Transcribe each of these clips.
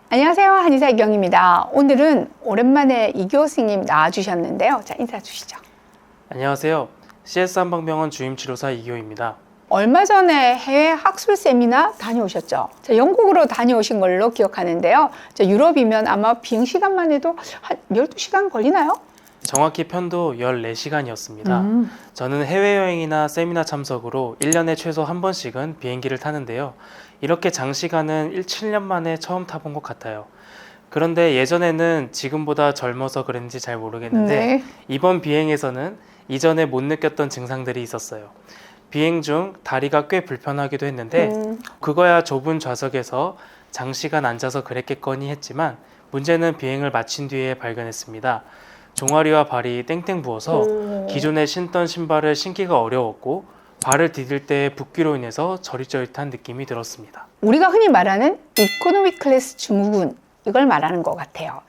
안녕하세요. 한의사 이경입니다. 오늘은 오랜만에 이교 선생님 나와주셨는데요. 자, 인사 주시죠. 안녕하세요. CS 한방병원 주임치료사 이교입니다. 얼마 전에 해외 학술 세미나 다녀오셨죠? 자, 영국으로 다녀오신 걸로 기억하는데요. 자, 유럽이면 아마 비행 시간만 해도 한 12시간 걸리나요? 정확히 편도 14시간이었습니다. 저는 해외여행이나 세미나 참석으로 1년에 최소 한 번씩은 비행기를 타는데요. 이렇게 장시간은 7년 만에 처음 타본 것 같아요. 그런데 예전에는 지금보다 젊어서 그런지 잘 모르겠는데 네. 이번 비행에서는 이전에 못 느꼈던 증상들이 있었어요. 비행 중 다리가 꽤 불편하기도 했는데 그거야 좁은 좌석에서 장시간 앉아서 그랬겠거니 했지만 문제는 비행을 마친 뒤에 발견했습니다. 종아리와 발이 땡땡 부어서 기존에 신던 신발을 신기가 어려웠고 발을 디딜 때 붓기로 인해서 저릿저릿한 느낌이 들었습니다. 우리가 흔히 말하는 이코노미 클래스 증후군, 이걸 말하는 것 같아요.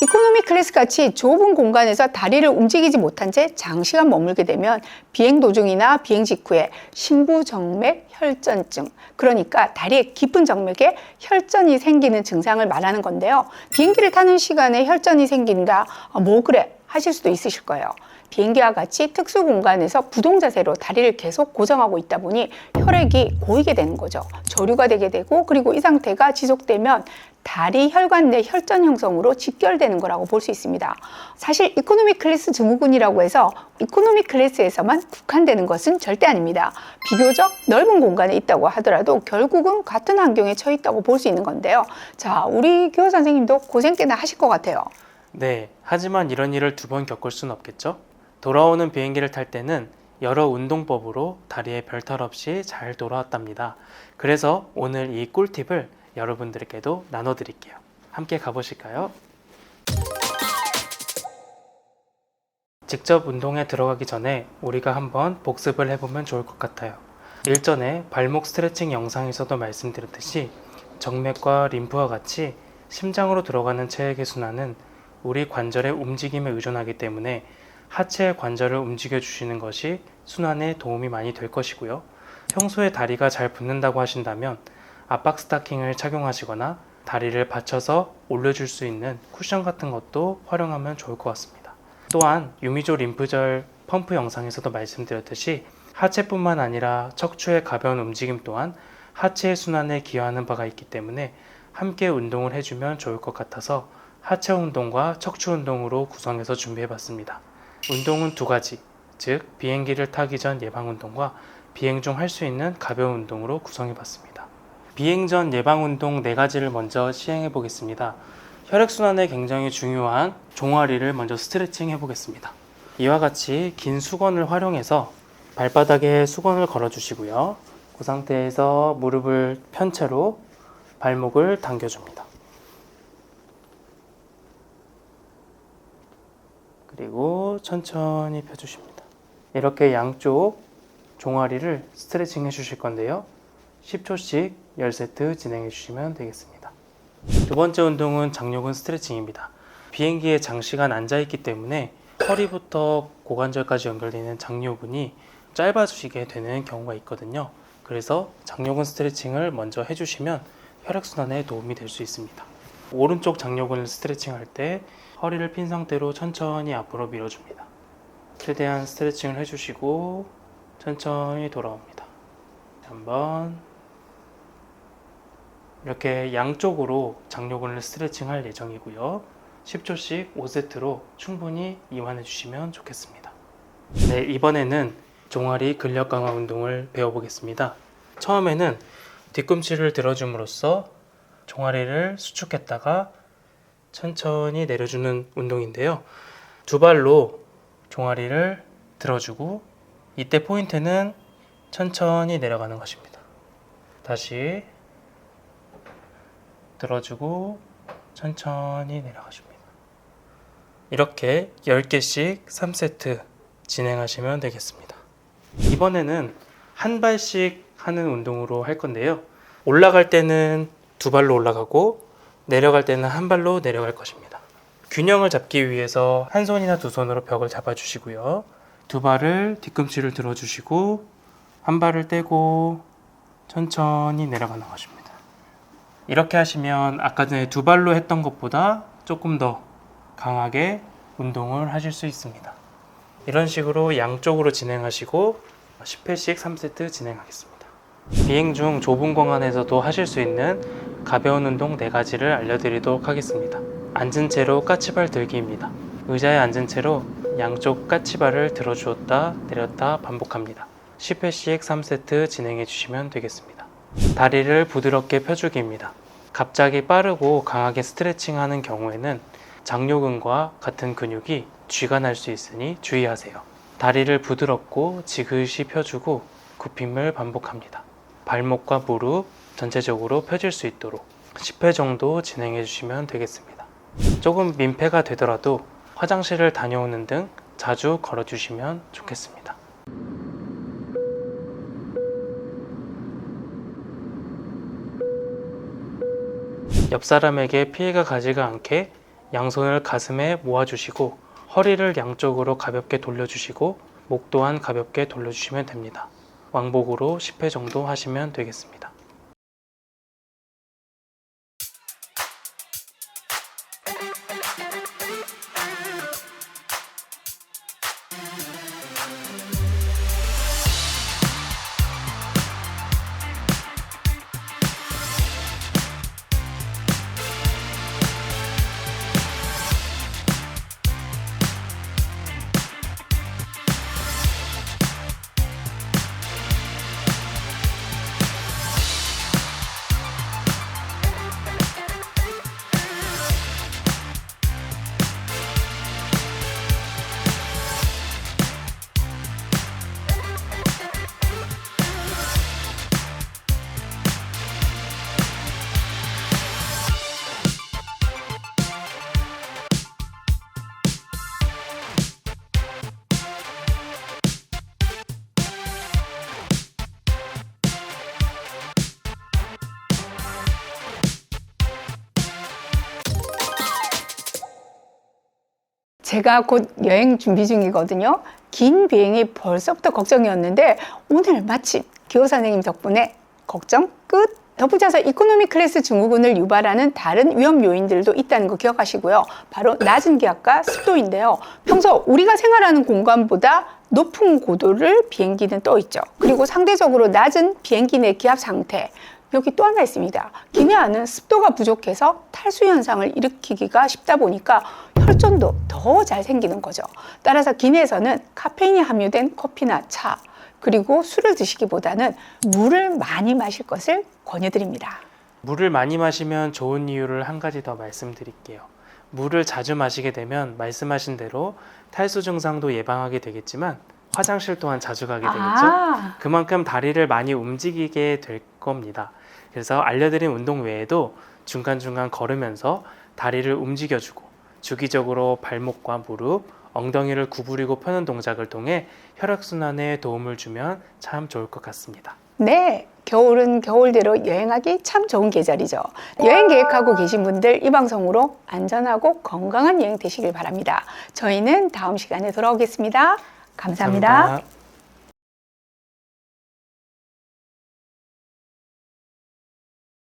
이코노미 클래스 같이 좁은 공간에서 다리를 움직이지 못한 채 장시간 머물게 되면 비행 도중이나 비행 직후에 심부정맥 혈전증, 그러니까 다리의 깊은 정맥에 혈전이 생기는 증상을 말하는 건데요. 비행기를 타는 시간에 혈전이 생긴다, 뭐 그래 하실 수도 있으실 거예요. 비행기와 같이 특수 공간에서 부동 자세로 다리를 계속 고정하고 있다 보니 혈액이 고이게 되는 거죠. 저류가 되게 되고, 그리고 이 상태가 지속되면 다리 혈관 내 혈전 형성으로 직결되는 거라고 볼 수 있습니다. 사실 이코노미 클래스 증후군이라고 해서 이코노미 클래스에서만 국한되는 것은 절대 아닙니다. 비교적 넓은 공간에 있다고 하더라도 결국은 같은 환경에 처해 있다고 볼 수 있는 건데요. 자, 우리 교호 선생님도 고생 꽤나 하실 것 같아요. 네, 하지만 이런 일을 두 번 겪을 수는 없겠죠? 돌아오는 비행기를 탈 때는 여러 운동법으로 다리에 별탈 없이 잘 돌아왔답니다. 그래서 오늘 이 꿀팁을 여러분들께도 나눠드릴게요. 함께 가보실까요? 직접 운동에 들어가기 전에 우리가 한번 복습을 해보면 좋을 것 같아요. 일전에 발목 스트레칭 영상에서도 말씀드렸듯이 정맥과 림프와 같이 심장으로 들어가는 체액의 순환은 우리 관절의 움직임에 의존하기 때문에 하체 관절을 움직여 주시는 것이 순환에 도움이 많이 될 것이고요. 평소에 다리가 잘 붓는다고 하신다면 압박 스타킹을 착용하시거나 다리를 받쳐서 올려줄 수 있는 쿠션 같은 것도 활용하면 좋을 것 같습니다. 또한 유미조 림프절 펌프 영상에서도 말씀드렸듯이 하체뿐만 아니라 척추의 가벼운 움직임 또한 하체의 순환에 기여하는 바가 있기 때문에 함께 운동을 해주면 좋을 것 같아서 하체 운동과 척추 운동으로 구성해서 준비해봤습니다. 운동은 두 가지, 즉 비행기를 타기 전 예방 운동과 비행 중 할 수 있는 가벼운 운동으로 구성해봤습니다. 비행 전 예방 운동 4가지를 먼저 시행해 보겠습니다. 혈액순환에 굉장히 중요한 종아리를 먼저 스트레칭 해 보겠습니다. 이와 같이 긴 수건을 활용해서 발바닥에 수건을 걸어 주시고요. 그 상태에서 무릎을 편 채로 발목을 당겨줍니다. 그리고 천천히 펴주십니다. 이렇게 양쪽 종아리를 스트레칭 해 주실 건데요. 10초씩 10세트 진행해 주시면 되겠습니다. 두 번째 운동은 장요근 스트레칭입니다. 비행기에 장시간 앉아있기 때문에 허리부터 고관절까지 연결되는 장요근이 짧아지게 되는 경우가 있거든요. 그래서 장요근 스트레칭을 먼저 해주시면 혈액순환에 도움이 될 수 있습니다. 오른쪽 장요근을 스트레칭할 때 허리를 핀 상태로 천천히 앞으로 밀어줍니다. 최대한 스트레칭을 해주시고 천천히 돌아옵니다. 한번 이렇게 양쪽으로 장요근을 스트레칭 할 예정이고요. 10초씩 5세트로 충분히 이완해 주시면 좋겠습니다. 네, 이번에는 종아리 근력 강화 운동을 배워보겠습니다. 처음에는 뒤꿈치를 들어줌으로써 종아리를 수축했다가 천천히 내려주는 운동인데요. 두 발로 종아리를 들어주고 이때 포인트는 천천히 내려가는 것입니다. 다시 들어주고 천천히 내려가줍니다. 이렇게 10개씩 3세트 진행하시면 되겠습니다. 이번에는 한 발씩 하는 운동으로 할 건데요. 올라갈 때는 두 발로 올라가고 내려갈 때는 한 발로 내려갈 것입니다. 균형을 잡기 위해서 한 손이나 두 손으로 벽을 잡아주시고요. 두 발을 뒤꿈치를 들어주시고 한 발을 떼고 천천히 내려가는 것입니다. 이렇게 하시면 아까 전에 두 발로 했던 것보다 조금 더 강하게 운동을 하실 수 있습니다. 이런 식으로 양쪽으로 진행하시고 10회씩 3세트 진행하겠습니다. 비행 중 좁은 공간에서도 하실 수 있는 가벼운 운동 4가지를 알려드리도록 하겠습니다. 앉은 채로 까치발 들기입니다. 의자에 앉은 채로 양쪽 까치발을 들어주었다 내렸다 반복합니다. 10회씩 3세트 진행해 주시면 되겠습니다. 다리를 부드럽게 펴주기입니다. 갑자기 빠르고 강하게 스트레칭 하는 경우에는 장요근과 같은 근육이 쥐가 날 수 있으니 주의하세요. 다리를 부드럽고 지그시 펴주고 굽힘을 반복합니다. 발목과 무릎 전체적으로 펴질 수 있도록 10회 정도 진행해 주시면 되겠습니다. 조금 민폐가 되더라도 화장실을 다녀오는 등 자주 걸어주시면 좋겠습니다. 옆 사람에게 피해가 가지가 않게 양손을 가슴에 모아주시고 허리를 양쪽으로 가볍게 돌려주시고 목 또한 가볍게 돌려주시면 됩니다. 왕복으로 10회 정도 하시면 되겠습니다. 제가 곧 여행 준비 중이거든요. 긴 비행이 벌써부터 걱정이었는데 오늘 마침 기호 선생님 덕분에 걱정 끝! 덧붙여서 이코노미 클래스 증후군을 유발하는 다른 위험 요인들도 있다는 거 기억하시고요. 바로 낮은 기압과 습도인데요. 평소 우리가 생활하는 공간보다 높은 고도를 비행기는 떠 있죠. 그리고 상대적으로 낮은 비행기 내 기압 상태. 여기 또 하나 있습니다. 기내 안은 습도가 부족해서 탈수 현상을 일으키기가 쉽다 보니까 혈전도 더 잘 생기는 거죠. 따라서 기내에서는 카페인이 함유된 커피나 차, 그리고 술을 드시기보다는 물을 많이 마실 것을 권유드립니다. 물을 많이 마시면 좋은 이유를 한 가지 더 말씀드릴게요. 물을 자주 마시게 되면 말씀하신 대로 탈수 증상도 예방하게 되겠지만 화장실 또한 자주 가게 되겠죠. 그만큼 다리를 많이 움직이게 될 겁니다. 그래서 알려드린 운동 외에도 중간중간 걸으면서 다리를 움직여주고 주기적으로 발목과 무릎, 엉덩이를 구부리고 펴는 동작을 통해 혈액순환에 도움을 주면 참 좋을 것 같습니다. 네, 겨울은 겨울대로 여행하기 참 좋은 계절이죠. 여행 계획하고 계신 분들 이 방송으로 안전하고 건강한 여행 되시길 바랍니다. 저희는 다음 시간에 돌아오겠습니다. 감사합니다.